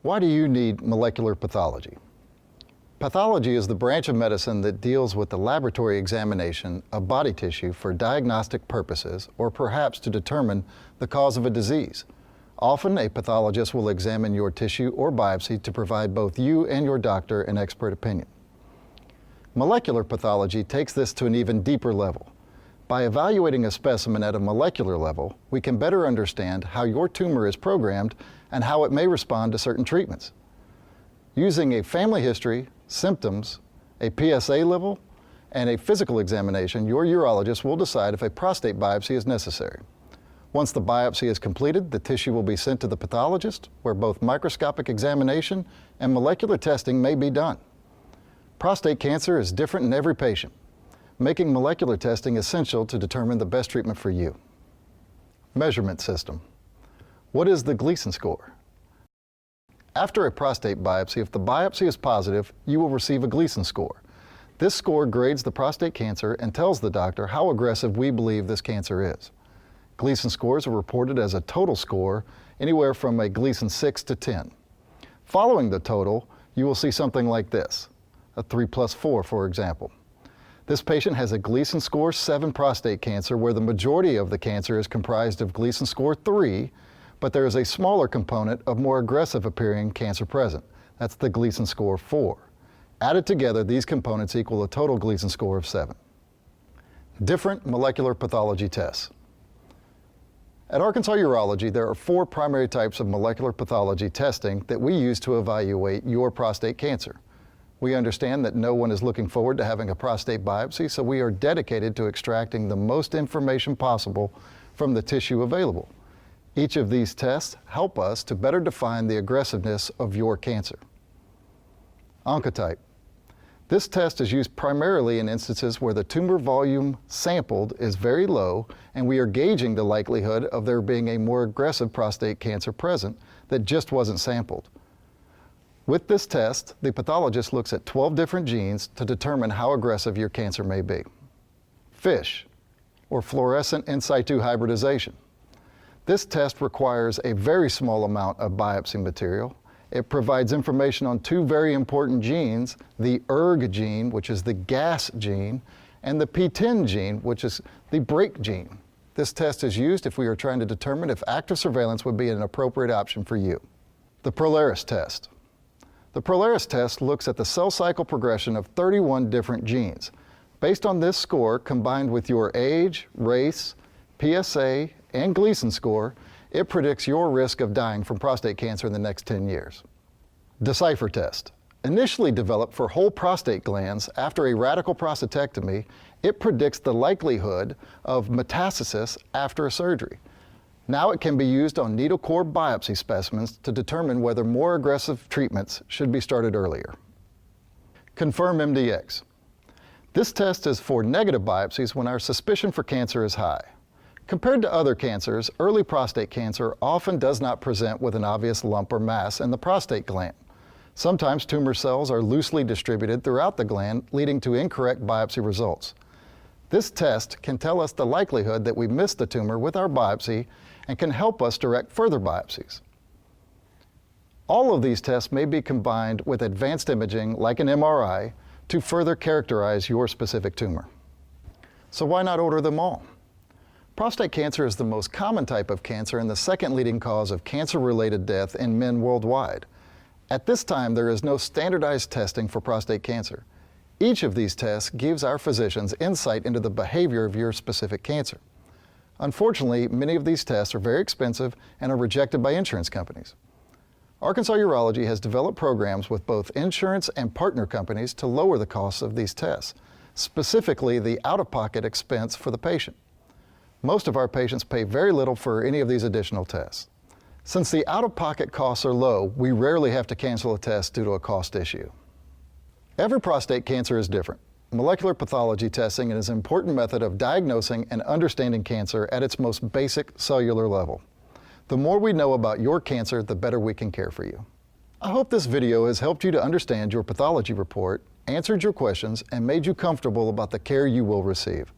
Why do you need molecular pathology? Pathology is the branch of medicine that deals with the laboratory examination of body tissue for diagnostic purposes or perhaps to determine the cause of a disease. Often, a pathologist will examine your tissue or biopsy to provide both you and your doctor an expert opinion. Molecular pathology takes this to an even deeper level. By evaluating a specimen at a molecular level, we can better understand how your tumor is programmed and how it may respond to certain treatments. Using a family history, symptoms, a PSA level, and a physical examination, your urologist will decide if a prostate biopsy is necessary. Once the biopsy is completed, the tissue will be sent to the pathologist, where both microscopic examination and molecular testing may be done. Prostate cancer is different in every patient, making molecular testing essential to determine the best treatment for you. Measurement system. What is the Gleason score? After a prostate biopsy, if the biopsy is positive, you will receive a Gleason score. This score grades the prostate cancer and tells the doctor how aggressive we believe this cancer is. Gleason scores are reported as a total score, anywhere from a Gleason 6 to 10. Following the total, you will see something like this, a 3+4, for example. This patient has a Gleason score 7 prostate cancer, where the majority of the cancer is comprised of Gleason score 3, but there is a smaller component of more aggressive appearing cancer present. That's the Gleason score 4. Added together, these components equal a total Gleason score of 7. Different molecular pathology tests. At Arkansas Urology, there are 4 primary types of molecular pathology testing that we use to evaluate your prostate cancer. We understand that no one is looking forward to having a prostate biopsy, so we are dedicated to extracting the most information possible from the tissue available. Each of these tests help us to better define the aggressiveness of your cancer. Oncotype. This test is used primarily in instances where the tumor volume sampled is very low and we are gauging the likelihood of there being a more aggressive prostate cancer present that just wasn't sampled. With this test, the pathologist looks at 12 different genes to determine how aggressive your cancer may be. FISH, or fluorescent in situ hybridization. This test requires a very small amount of biopsy material. It provides information on 2 very important genes, the ERG gene, which is the gas gene, and the P10 gene, which is the brake gene. This test is used if we are trying to determine if active surveillance would be an appropriate option for you. The Prolaris test. The Prolaris test looks at the cell cycle progression of 31 different genes. Based on this score, combined with your age, race, PSA, and Gleason score, it predicts your risk of dying from prostate cancer in the next 10 years. Decipher test. Initially developed for whole prostate glands after a radical prostatectomy, it predicts the likelihood of metastasis after a surgery. Now it can be used on needle core biopsy specimens to determine whether more aggressive treatments should be started earlier. Confirm MDX. This test is for negative biopsies when our suspicion for cancer is high. Compared to other cancers, early prostate cancer often does not present with an obvious lump or mass in the prostate gland. Sometimes tumor cells are loosely distributed throughout the gland, leading to incorrect biopsy results. This test can tell us the likelihood that we missed the tumor with our biopsy and can help us direct further biopsies. All of these tests may be combined with advanced imaging like an MRI to further characterize your specific tumor. So why not order them all? Prostate cancer is the most common type of cancer and the second leading cause of cancer-related death in men worldwide. At this time, there is no standardized testing for prostate cancer. Each of these tests gives our physicians insight into the behavior of your specific cancer. Unfortunately, many of these tests are very expensive and are rejected by insurance companies. Arkansas Urology has developed programs with both insurance and partner companies to lower the costs of these tests, specifically the out-of-pocket expense for the patient. Most of our patients pay very little for any of these additional tests. Since the out-of-pocket costs are low, we rarely have to cancel a test due to a cost issue. Every prostate cancer is different. Molecular pathology testing is an important method of diagnosing and understanding cancer at its most basic cellular level. The more we know about your cancer, the better we can care for you. I hope this video has helped you to understand your pathology report, answered your questions, and made you comfortable about the care you will receive.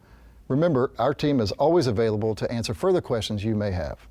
Remember, our team is always available to answer further questions you may have.